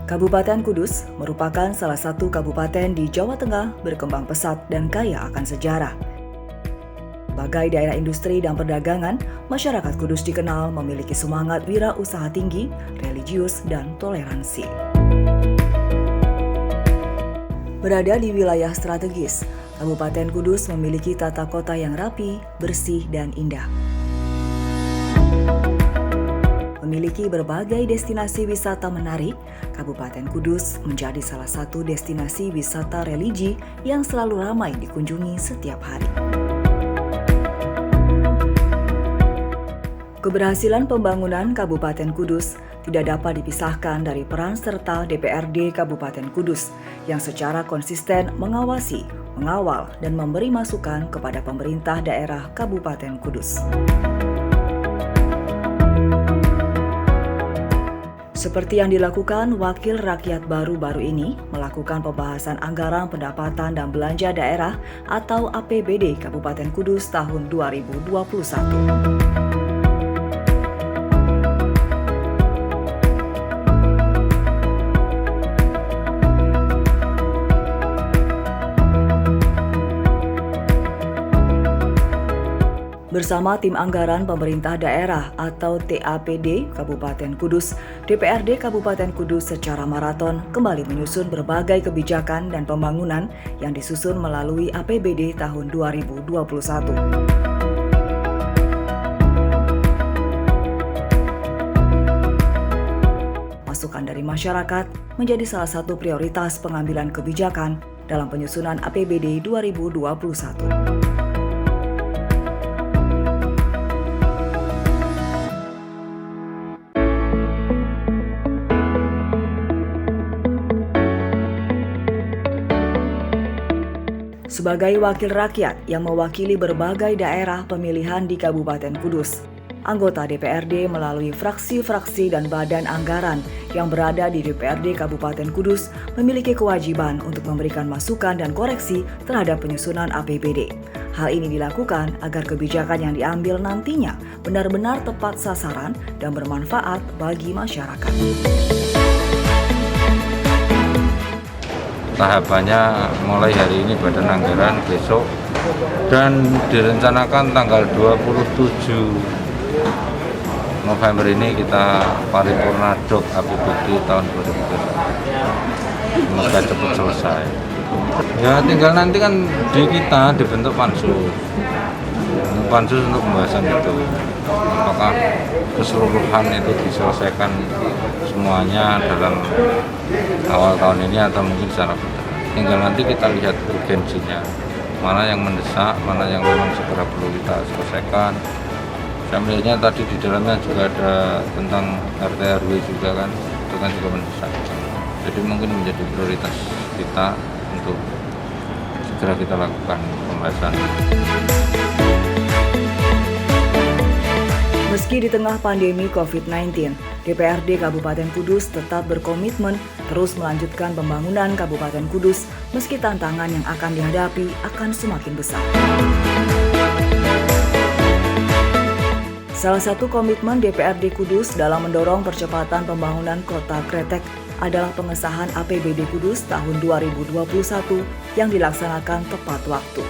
Kabupaten Kudus merupakan salah satu kabupaten di Jawa Tengah berkembang pesat dan kaya akan sejarah. Sebagai daerah industri dan perdagangan, masyarakat Kudus dikenal memiliki semangat wirausaha tinggi, religius, dan toleransi. Berada di wilayah strategis, Kabupaten Kudus memiliki tata kota yang rapi, bersih, dan indah. Memiliki berbagai destinasi wisata menarik, Kabupaten Kudus menjadi salah satu destinasi wisata religi yang selalu ramai dikunjungi setiap hari. Keberhasilan pembangunan Kabupaten Kudus tidak dapat dipisahkan dari peran serta DPRD Kabupaten Kudus yang secara konsisten mengawasi, mengawal, dan memberi masukan kepada pemerintah daerah Kabupaten Kudus. Seperti yang dilakukan Wakil Rakyat baru-baru ini melakukan pembahasan anggaran pendapatan dan belanja daerah atau APBD Kabupaten Kudus tahun 2021. Bersama tim anggaran pemerintah daerah atau TAPD Kabupaten Kudus, DPRD Kabupaten Kudus secara maraton kembali menyusun berbagai kebijakan dan pembangunan yang disusun melalui APBD tahun 2021. Masukan dari masyarakat menjadi salah satu prioritas pengambilan kebijakan dalam penyusunan APBD 2021. Sebagai wakil rakyat yang mewakili berbagai daerah pemilihan di Kabupaten Kudus, anggota DPRD melalui fraksi-fraksi dan badan anggaran yang berada di DPRD Kabupaten Kudus memiliki kewajiban untuk memberikan masukan dan koreksi terhadap penyusunan APBD. Hal ini dilakukan agar kebijakan yang diambil nantinya benar-benar tepat sasaran dan bermanfaat bagi masyarakat. Tahapannya mulai hari ini badan anggaran besok dan direncanakan tanggal 27 November ini kita paripurna DOK APBD tahun 2021. Semoga cepat selesai. Ya tinggal nanti kan di kita dibentuk pansus untuk pembahasan itu. Apakah keseluruhan itu diselesaikan semuanya dalam awal tahun ini atau mungkin secara bertahap. Tinggal nanti kita lihat urgensinya, mana yang mendesak, mana yang memang segera perlu kita selesaikan. Saya melihatnya tadi di dalamnya juga ada tentang RT RW juga kan, itu kan juga mendesak. Jadi mungkin menjadi prioritas kita untuk segera kita lakukan pembahasan. Meski di tengah pandemi COVID-19, DPRD Kabupaten Kudus tetap berkomitmen terus melanjutkan pembangunan Kabupaten Kudus meski tantangan yang akan dihadapi akan semakin besar. Salah satu komitmen DPRD Kudus dalam mendorong percepatan pembangunan Kota Kretek adalah pengesahan APBD Kudus tahun 2021 yang dilaksanakan tepat waktu.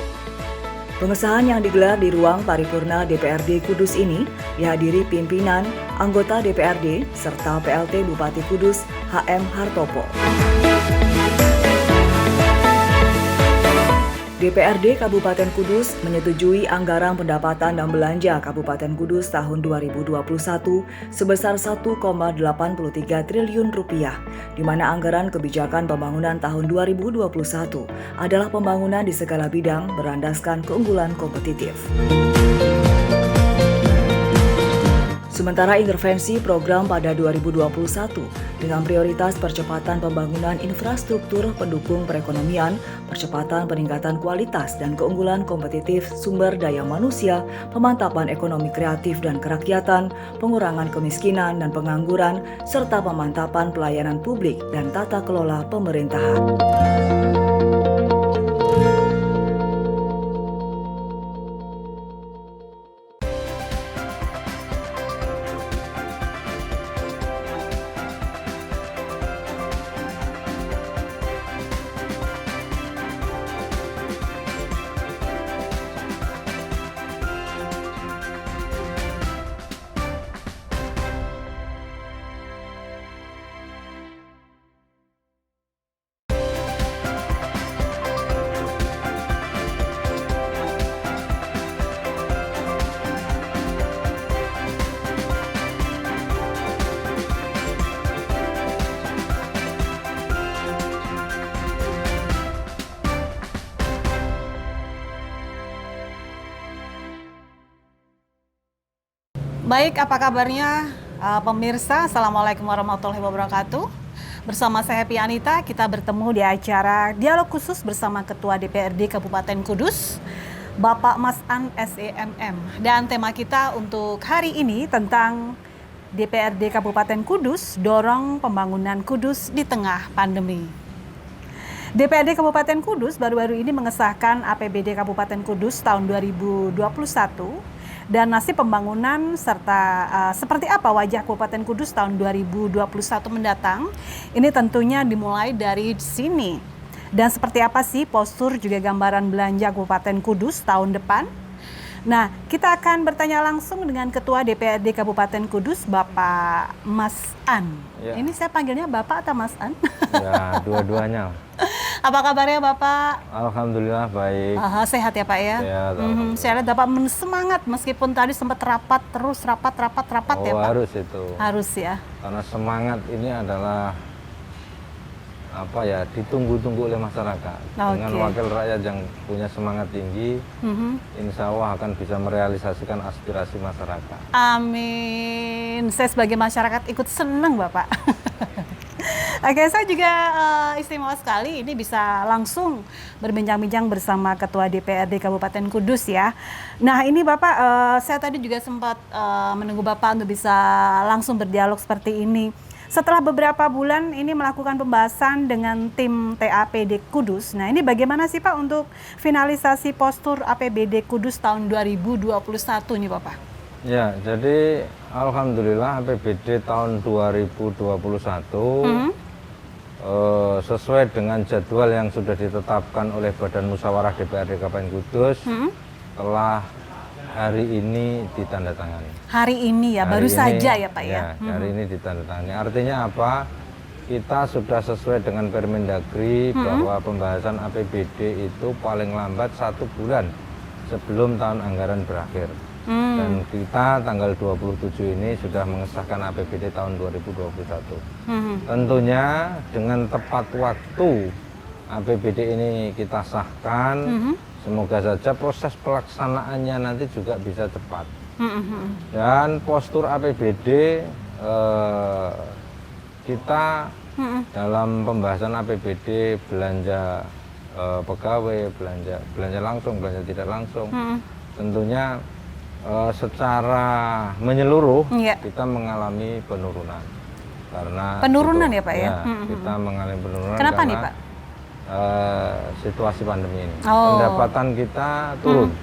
Pengesahan yang digelar di ruang paripurna DPRD Kudus ini dihadiri pimpinan, anggota DPRD, serta PLT Bupati Kudus HM Hartopo. DPRD Kabupaten Kudus menyetujui anggaran pendapatan dan belanja Kabupaten Kudus tahun 2021 sebesar 1,83 triliun rupiah, di mana anggaran kebijakan pembangunan tahun 2021 adalah pembangunan di segala bidang berlandaskan keunggulan kompetitif. Sementara intervensi program pada 2021 dengan prioritas percepatan pembangunan infrastruktur pendukung perekonomian, percepatan peningkatan kualitas dan keunggulan kompetitif sumber daya manusia, pemantapan ekonomi kreatif dan kerakyatan, pengurangan kemiskinan dan pengangguran, serta pemantapan pelayanan publik dan tata kelola pemerintahan. Baik, apa kabarnya pemirsa? Assalamualaikum warahmatullahi wabarakatuh. Bersama saya Happy Anita, kita bertemu di acara Dialog Khusus bersama Ketua DPRD Kabupaten Kudus, Bapak Mas An SEMM. Dan tema kita untuk hari ini tentang DPRD Kabupaten Kudus, dorong pembangunan Kudus di tengah pandemi. DPRD Kabupaten Kudus baru-baru ini mengesahkan APBD Kabupaten Kudus tahun 2021 dan nasib pembangunan serta seperti apa wajah Kabupaten Kudus tahun 2021 mendatang. Ini tentunya dimulai dari sini. Dan seperti apa sih postur juga gambaran belanja Kabupaten Kudus tahun depan? Nah, kita akan bertanya langsung dengan Ketua DPRD Kabupaten Kudus, Bapak Mas An. Ya. Ini saya panggilnya Bapak atau Mas An? Ya, dua-duanya. Apa kabarnya Bapak? Alhamdulillah baik. Sehat ya Pak ya? Sehat. Saya lihat Bapak semangat meskipun tadi sempat rapat ya Pak? Harus itu. Harus ya. Karena semangat ini adalah ditunggu-tunggu oleh masyarakat. Dengan wakil rakyat yang punya semangat tinggi, insya Allah akan bisa merealisasikan aspirasi masyarakat. Amin. Saya sebagai masyarakat ikut senang Bapak. Oke, saya juga istimewa sekali ini bisa langsung berbincang-bincang bersama Ketua DPRD Kabupaten Kudus ya. Nah ini Bapak, saya tadi juga sempat menunggu Bapak untuk bisa langsung berdialog seperti ini. Setelah beberapa bulan ini melakukan pembahasan dengan tim TAPD Kudus. Nah ini bagaimana sih Pak untuk finalisasi postur APBD Kudus tahun 2021 nih Bapak? Ya, jadi alhamdulillah APBD tahun 2021 sesuai dengan jadwal yang sudah ditetapkan oleh Badan Musyawarah DPRD Kabupaten Kudus telah hari ini ditandatangani. Hari ini ya, baru saja ya Pak ya? Hari ini ditandatangani. Artinya apa? Kita sudah sesuai dengan Permendagri bahwa pembahasan APBD itu paling lambat 1 bulan sebelum tahun anggaran berakhir. Dan kita tanggal 27 ini sudah mengesahkan APBD tahun 2021. Tentunya dengan tepat waktu APBD ini kita sahkan, semoga saja proses pelaksanaannya nanti juga bisa cepat. Dan postur APBD kita dalam pembahasan APBD belanja pegawai, belanja langsung, belanja tidak langsung, tentunya secara menyeluruh kita mengalami penurunan. Karena penurunan ya Pak ya? Kita mengalami penurunan. Kenapa karena nih Pak? Situasi pandemi ini. Pendapatan kita turun.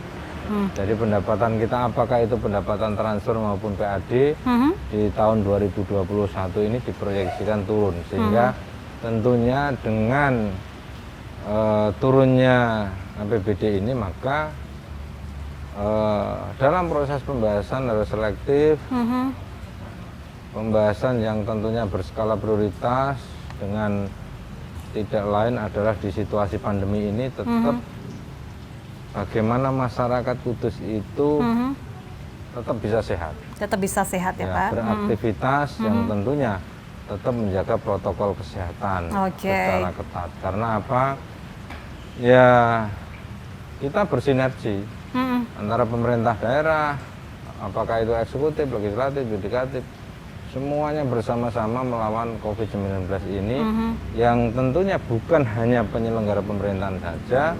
Jadi pendapatan kita, apakah itu pendapatan transfer maupun PAD, di tahun 2021 ini diproyeksikan turun. Sehingga tentunya dengan turunnya APBD ini maka dalam proses pembahasan harus selektif, pembahasan yang tentunya berskala prioritas dengan tidak lain adalah di situasi pandemi ini tetap bagaimana masyarakat Kudus itu tetap bisa sehat. Tetap bisa sehat ya Pak. Beraktivitas yang tentunya tetap menjaga protokol kesehatan secara ketat. Karena apa? Ya kita bersinergi antara pemerintah daerah, apakah itu eksekutif, legislatif, yudikatif, semuanya bersama-sama melawan COVID-19 ini yang tentunya bukan hanya penyelenggara pemerintahan saja,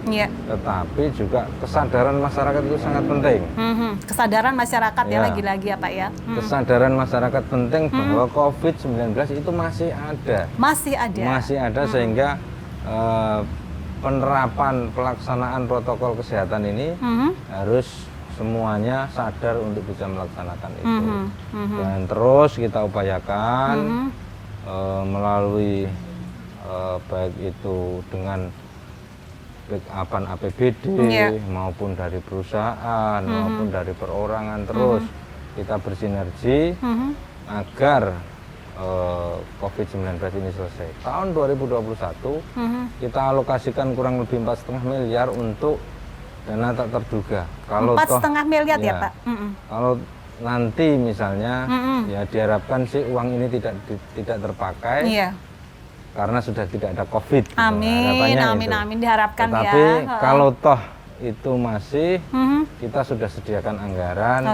tetapi juga kesadaran masyarakat itu sangat penting. Kesadaran masyarakat ya lagi-lagi ya Pak ya. Kesadaran masyarakat penting bahwa COVID-19 itu masih ada. Masih ada. Masih ada sehingga penerapan pelaksanaan protokol kesehatan ini harus semuanya sadar untuk bisa melaksanakan itu. Dan terus kita upayakan melalui baik itu dengan backupan APBD maupun dari perusahaan maupun dari perorangan, terus kita bersinergi agar COVID-19 ini selesai. Tahun 2021 kita alokasikan kurang lebih 4,5 miliar untuk dana tak terduga. Kalau 4,5 miliar ya Pak? Kalau nanti misalnya ya diharapkan sih uang ini tidak terpakai karena sudah tidak ada COVID. Amin, amin, amin diharapkan. Tetapi kalau toh itu masih kita sudah sediakan anggaran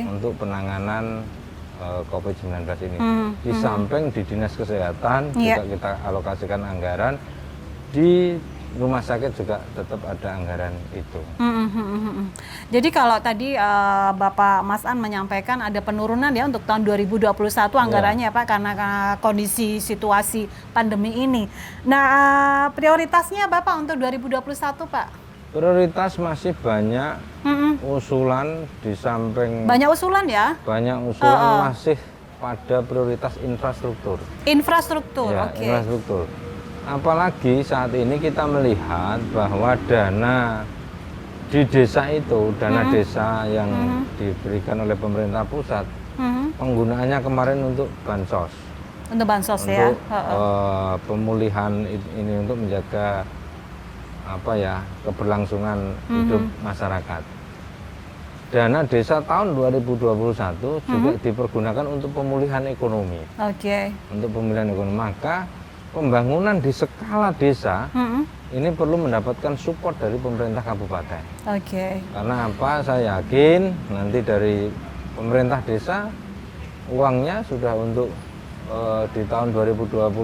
untuk penanganan COVID-19 ini. Di samping di Dinas Kesehatan juga kita alokasikan anggaran, di rumah sakit juga tetap ada anggaran itu. Jadi kalau tadi Bapak Mas An menyampaikan ada penurunan ya untuk tahun 2021 anggarannya Pak karena kondisi situasi pandemi ini. Nah, prioritasnya Bapak untuk 2021 Pak? Prioritas masih banyak usulan di samping banyak usulan ya? Banyak usulan masih pada prioritas infrastruktur. Infrastruktur, ya, oke. Infrastruktur. Apalagi saat ini kita melihat bahwa dana di desa itu, dana desa yang diberikan oleh pemerintah pusat, penggunaannya kemarin untuk bansos. Untuk bansos untuk, ya? Pemulihan ini untuk menjaga keberlangsungan hidup masyarakat. Dana desa tahun 2021 juga dipergunakan untuk pemulihan ekonomi. Untuk pemulihan ekonomi, maka pembangunan di skala desa ini perlu mendapatkan support dari pemerintah kabupaten. Karena apa? Saya yakin nanti dari pemerintah desa uangnya sudah untuk di tahun 2021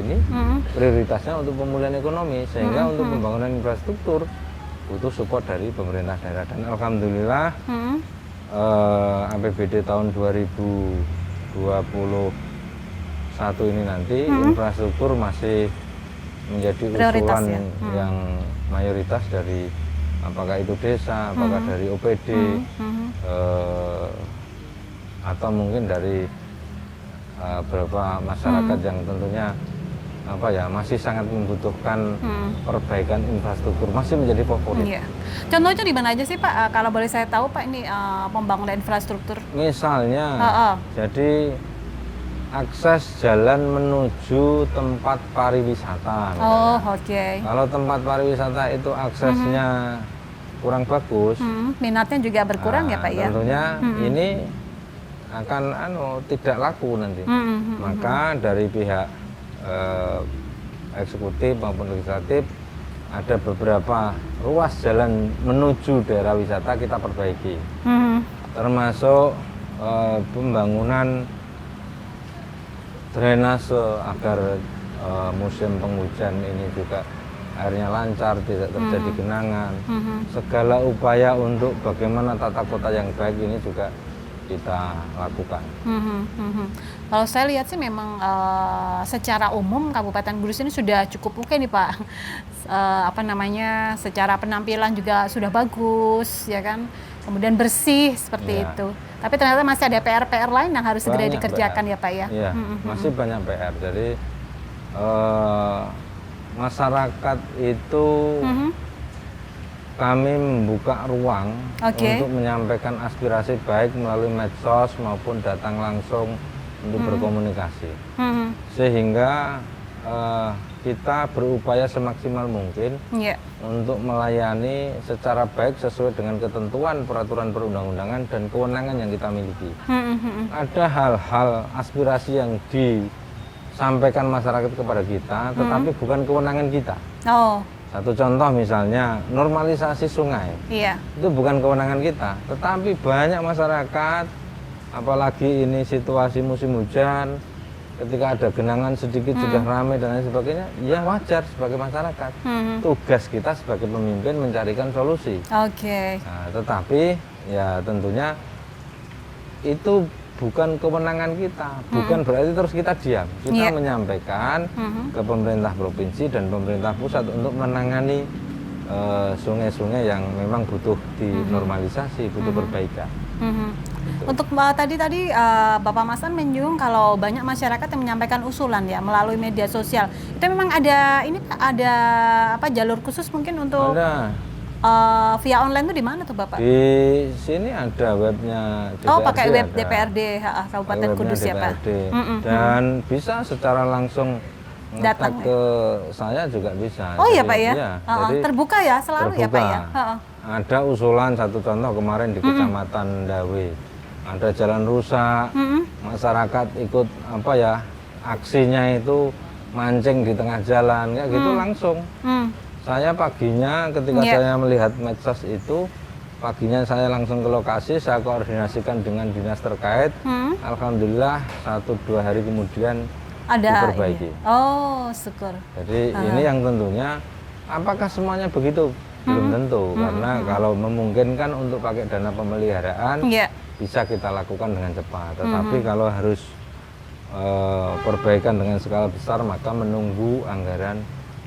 ini prioritasnya untuk pemulihan ekonomi, sehingga untuk pembangunan infrastruktur butuh support dari pemerintah daerah. Dan alhamdulillah APBD tahun 2021 ini nanti infrastruktur masih menjadi usulan yang mayoritas dari apakah itu desa, apakah dari OPD, atau mungkin dari beberapa masyarakat yang tentunya masih sangat membutuhkan perbaikan infrastruktur, masih menjadi favorit. Contohnya di mana aja sih Pak? Kalau boleh saya tahu Pak, ini pembangunan infrastruktur. Misalnya, jadi akses jalan menuju tempat pariwisata. Kalau tempat pariwisata itu aksesnya kurang bagus, minatnya juga berkurang ya Pak ya. Tentunya ini akan tidak laku nanti. Maka dari pihak eksekutif maupun legislatif ada beberapa ruas jalan menuju daerah wisata kita perbaiki, termasuk pembangunan drainase agar musim penghujan ini juga airnya lancar, tidak terjadi genangan. Segala upaya untuk bagaimana tata kota yang baik ini juga kita lakukan. Kalau saya lihat sih memang secara umum Kabupaten Kudus ini sudah cukup oke nih Pak. Secara penampilan juga sudah bagus ya kan. Kemudian bersih seperti itu. Tapi ternyata masih ada PR-PR lain yang harus segera dikerjakan ya Pak ya. Iya, masih banyak PR. Jadi masyarakat itu kami membuka ruang untuk menyampaikan aspirasi baik melalui medsos maupun datang langsung untuk berkomunikasi. Sehingga kita berupaya semaksimal mungkin untuk melayani secara baik sesuai dengan ketentuan peraturan perundang-undangan dan kewenangan yang kita miliki. Ada hal-hal aspirasi yang disampaikan masyarakat kepada kita, tetapi bukan kewenangan kita. Satu contoh misalnya normalisasi sungai, itu bukan kewenangan kita, tetapi banyak masyarakat, apalagi ini situasi musim hujan, ketika ada genangan sedikit sudah ramai dan lain sebagainya, ya wajar sebagai masyarakat. Tugas kita sebagai pemimpin mencarikan solusi. Nah, tetapi ya tentunya itu bukan kewenangan kita, bukan berarti terus kita diam. Kita menyampaikan ke pemerintah provinsi dan pemerintah pusat untuk menangani sungai-sungai yang memang butuh dinormalisasi, butuh perbaikan. Untuk tadi Bapak Mas An menyinggung kalau banyak masyarakat yang menyampaikan usulan ya melalui media sosial. Itu memang ada jalur khusus mungkin untuk via online tuh di mana tuh Bapak? Di sini ada webnya DPRD. Pakai web DPRD Kabupaten Kudus ya Pak. Dan bisa secara langsung datang ke saya juga bisa. Iya Pak ya. Jadi, terbuka ya selalu ya Pak ya. Ada usulan satu contoh kemarin di Kecamatan Dawe. Ada jalan rusak, masyarakat ikut aksinya itu mancing di tengah jalan, kayak gitu langsung. Saya paginya ketika saya melihat medsos itu, paginya saya langsung ke lokasi, saya koordinasikan dengan dinas terkait. Alhamdulillah 1-2 hari kemudian ada diperbaiki. Oh, syukur. Jadi ini yang tentunya, apakah semuanya begitu? Belum tentu, karena kalau memungkinkan untuk pakai dana pemeliharaan, bisa kita lakukan dengan cepat. Tetapi kalau harus perbaikan dengan skala besar, maka menunggu anggaran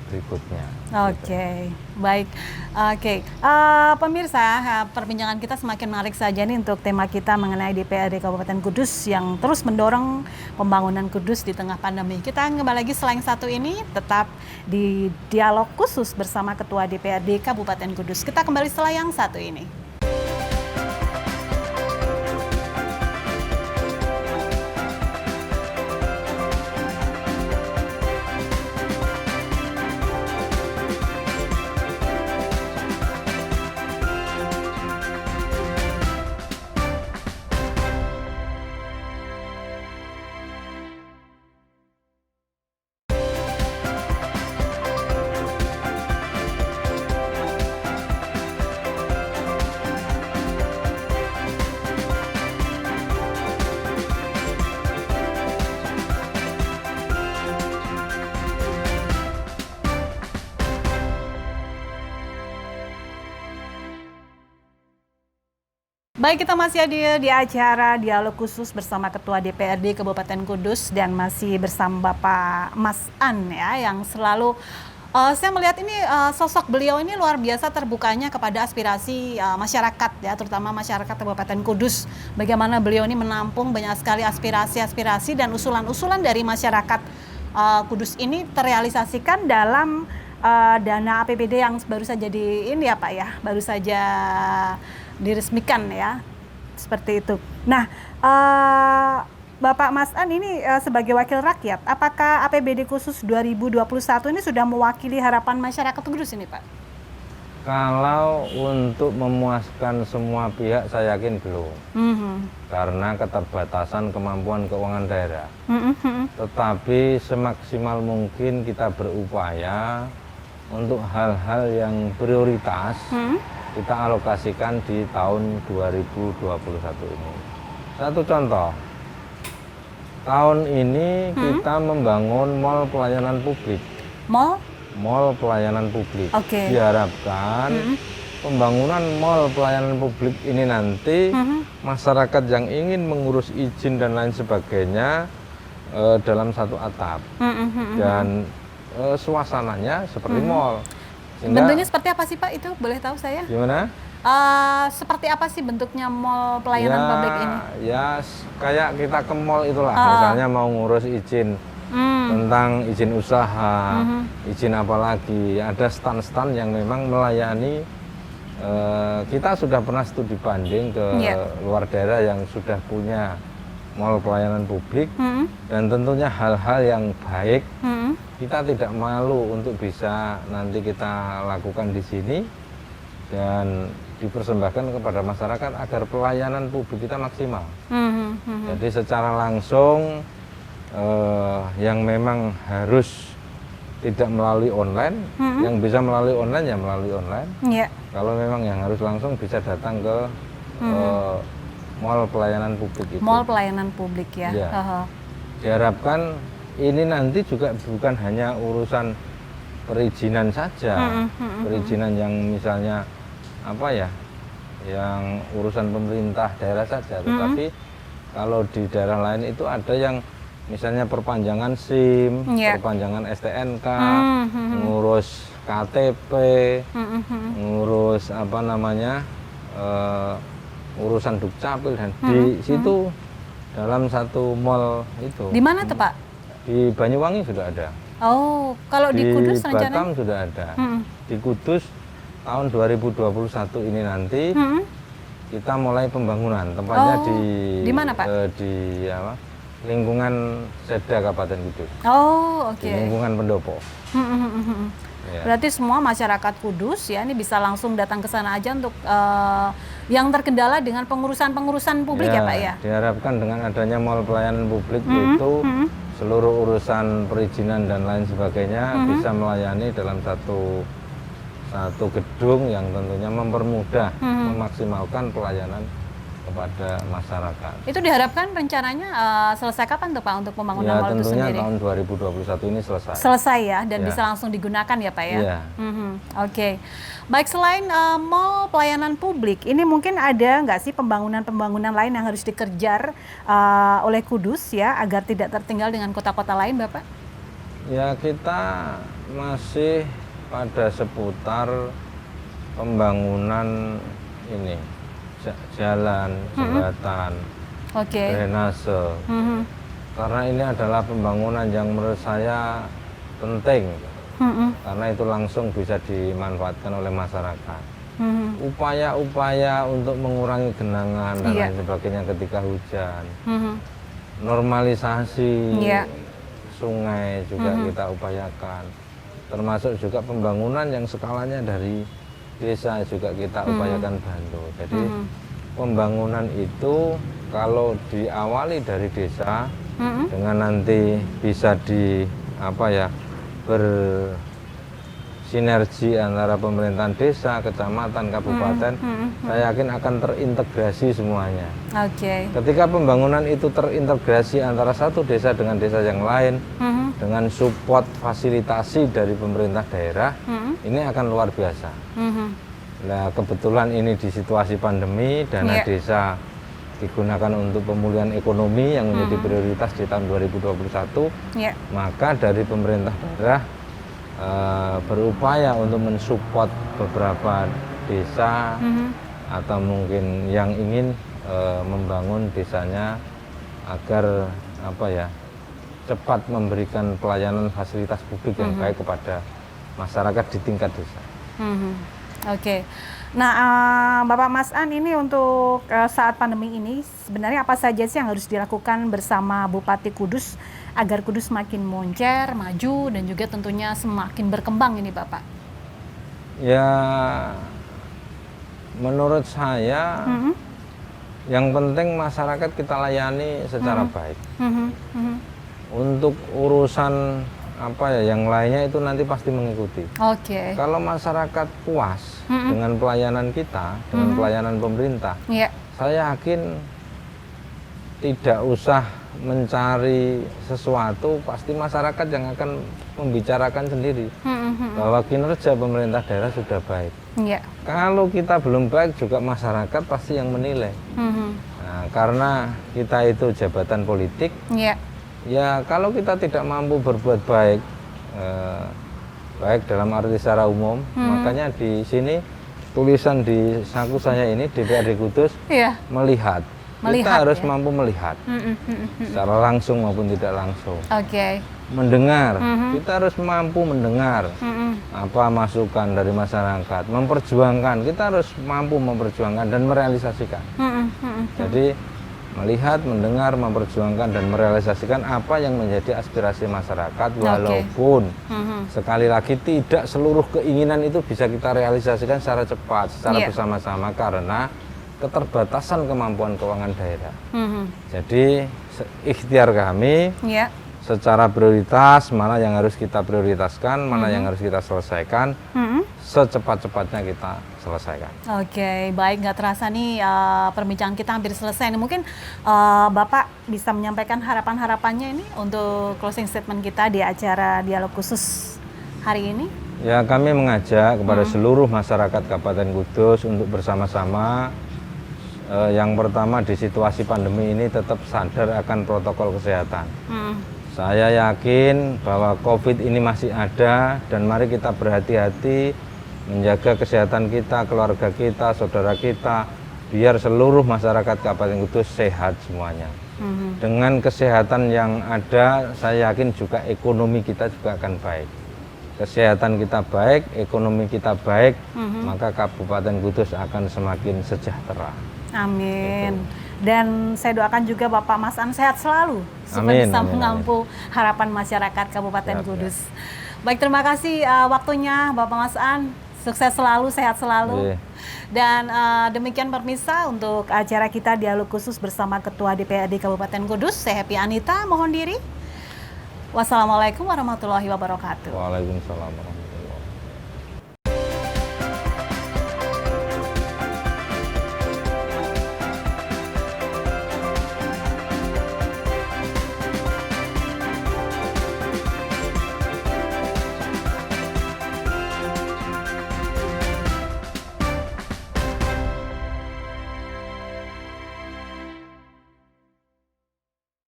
berikutnya. Oke, baik. Oke, pemirsa, perbincangan kita semakin menarik saja nih untuk tema kita mengenai DPRD Kabupaten Kudus yang terus mendorong pembangunan Kudus di tengah pandemi. Kita kembali lagi setelah yang satu ini, tetap di dialog khusus bersama Ketua DPRD Kabupaten Kudus. Kita kembali setelah yang satu ini. Baik, kita masih ada di acara dialog khusus bersama Ketua DPRD Kabupaten Kudus dan masih bersama Bapak Mas An ya, yang selalu saya melihat ini sosok beliau ini luar biasa terbukanya kepada aspirasi masyarakat ya, terutama masyarakat Kabupaten Kudus. Bagaimana beliau ini menampung banyak sekali aspirasi-aspirasi dan usulan-usulan dari masyarakat Kudus ini terrealisasikan dalam dana APBD yang baru saja baru saja diresmikan ya, seperti itu. Nah, Bapak Mas An ini sebagai wakil rakyat, apakah APBD khusus 2021 ini sudah mewakili harapan masyarakat Kudus ini, Pak? Kalau untuk memuaskan semua pihak, saya yakin belum. Karena keterbatasan kemampuan keuangan daerah. Tetapi semaksimal mungkin kita berupaya untuk hal-hal yang prioritas, kita alokasikan di tahun 2021 ini. Satu contoh, tahun ini kita membangun mall pelayanan publik. Mall pelayanan publik. Diharapkan pembangunan mall pelayanan publik ini nanti masyarakat yang ingin mengurus izin dan lain sebagainya dalam satu atap. Dan suasananya seperti mall. Sehingga, bentuknya seperti apa sih Pak itu? Boleh tahu saya? Gimana? Seperti apa sih bentuknya mall pelayanan publik ini? Ya kayak kita ke mall itulah, misalnya mau ngurus izin tentang izin usaha, izin apa lagi. Ada stand-stand yang memang melayani. Kita sudah pernah studi banding ke luar daerah yang sudah punya mall pelayanan publik, dan tentunya hal-hal yang baik kita tidak malu untuk bisa nanti kita lakukan di sini dan dipersembahkan kepada masyarakat agar pelayanan publik kita maksimal. Jadi secara langsung yang memang harus tidak melalui online, yang bisa melalui online ya melalui online. Kalau memang yang harus langsung bisa datang ke mall pelayanan publik itu. Mall pelayanan publik ya. Diharapkan ini nanti juga bukan hanya urusan perizinan saja, perizinan yang misalnya apa ya, yang urusan pemerintah daerah saja, tetapi kalau di daerah lain itu ada yang misalnya perpanjangan SIM, perpanjangan STNK, ngurus KTP, ngurus apa namanya, urusan Dukcapil, dan di situ dalam satu mall itu. Di mana tuh Pak? Di Banyuwangi sudah ada. Oh, kalau di Kudus rencananya? Di Batam sudah ada. Di Kudus tahun 2021 ini nanti kita mulai pembangunan. Tempatnya di mana Pak? Di apa? Lingkungan Seda Kabupaten Kudus. Oh, oke. Di lingkungan Pendopo. Berarti semua masyarakat Kudus ya ini bisa langsung datang ke sana aja untuk yang terkendala dengan pengurusan publik ya Pak ya? Diharapkan dengan adanya mall pelayanan publik itu seluruh urusan perizinan dan lain sebagainya bisa melayani dalam satu satu gedung yang tentunya mempermudah memaksimalkan pelayanan kepada masyarakat. Itu diharapkan rencananya selesai kapan tuh Pak untuk pembangunan Ya mall itu tentunya sendiri? tahun 2021 ini selesai. Selesai ya, dan Ya. bisa langsung digunakan ya Pak ya? Iya. Oke. Baik, selain mall pelayanan publik, ini mungkin ada nggak sih pembangunan-pembangunan lain yang harus dikejar oleh Kudus ya, agar tidak tertinggal dengan kota-kota lain Bapak? Ya kita masih pada seputar pembangunan ini, jalan, jembatan, Oke. drainase. Karena ini adalah pembangunan yang menurut saya penting, karena itu langsung bisa dimanfaatkan oleh masyarakat. Upaya-upaya untuk mengurangi genangan dan Iya. lain sebagainya ketika hujan, normalisasi sungai juga kita upayakan, termasuk juga pembangunan yang skalanya dari desa juga kita upayakan bantu. Jadi pembangunan itu kalau diawali dari desa dengan nanti bisa di bersinergi antara pemerintahan desa, kecamatan, kabupaten, saya yakin akan terintegrasi semuanya. Oke. Ketika pembangunan itu terintegrasi antara satu desa dengan desa yang lain, dengan support fasilitasi dari pemerintah daerah, ini akan luar biasa. Nah, kebetulan ini di situasi pandemi, dana desa digunakan untuk pemulihan ekonomi yang menjadi prioritas di tahun 2021, maka dari pemerintah daerah berupaya untuk mensupport beberapa desa atau mungkin yang ingin membangun desanya agar cepat memberikan pelayanan fasilitas publik yang baik kepada masyarakat di tingkat desa. Oke. Nah, Bapak Mas An, ini untuk saat pandemi ini sebenarnya apa saja sih yang harus dilakukan bersama Bupati Kudus agar Kudus semakin moncer, maju, dan juga tentunya semakin berkembang ini Bapak? Ya, menurut saya yang penting masyarakat kita layani secara baik. Untuk urusan yang lainnya itu nanti pasti mengikuti. Oke. Kalau masyarakat puas dengan pelayanan kita, dengan pelayanan pemerintah, saya yakin tidak usah mencari sesuatu, pasti masyarakat yang akan membicarakan sendiri bahwa kinerja pemerintah daerah sudah baik. Kalau kita belum baik juga masyarakat pasti yang menilai. Nah, karena kita itu jabatan politik, ya kalau kita tidak mampu berbuat baik, baik dalam arti secara umum, makanya di sini tulisan di saku saya ini DPRD Kudus melihat. Kita harus mampu melihat secara langsung maupun tidak langsung. Mendengar, kita harus mampu mendengar apa masukan dari masyarakat, memperjuangkan, kita harus mampu memperjuangkan dan merealisasikan. Jadi melihat, mendengar, memperjuangkan dan merealisasikan apa yang menjadi aspirasi masyarakat, walaupun sekali lagi tidak seluruh keinginan itu bisa kita realisasikan secara cepat, secara bersama-sama karena keterbatasan kemampuan keuangan daerah. Jadi ikhtiar kami secara prioritas, mana yang harus kita prioritaskan, mana yang harus kita selesaikan, secepat-cepatnya kita selesaikan. Oke, baik, nggak terasa nih perbincangan kita hampir selesai. Ini mungkin Bapak bisa menyampaikan harapan-harapannya ini untuk closing statement kita di acara dialog khusus hari ini. Ya, kami mengajak kepada seluruh masyarakat Kabupaten Kudus untuk bersama-sama yang pertama di situasi pandemi ini tetap sadar akan protokol kesehatan. Saya yakin bahwa COVID ini masih ada dan mari kita berhati-hati menjaga kesehatan kita, keluarga kita, saudara kita, biar seluruh masyarakat Kabupaten Kudus sehat semuanya. Dengan kesehatan yang ada, saya yakin juga ekonomi kita juga akan baik. Kesehatan kita baik, ekonomi kita baik, maka Kabupaten Kudus akan semakin sejahtera. Amin. Dan saya doakan juga Bapak Mas An sehat selalu supaya bisa mengampu harapan masyarakat Kabupaten Kudus. Baik, terima kasih waktunya Bapak Mas An. Sukses selalu, sehat selalu. Dan demikian pemirsa untuk acara kita dialog khusus bersama Ketua DPRD Kabupaten Kudus, saya Happy Anita, mohon diri. Wassalamualaikum warahmatullahi wabarakatuh. Waalaikumsalam.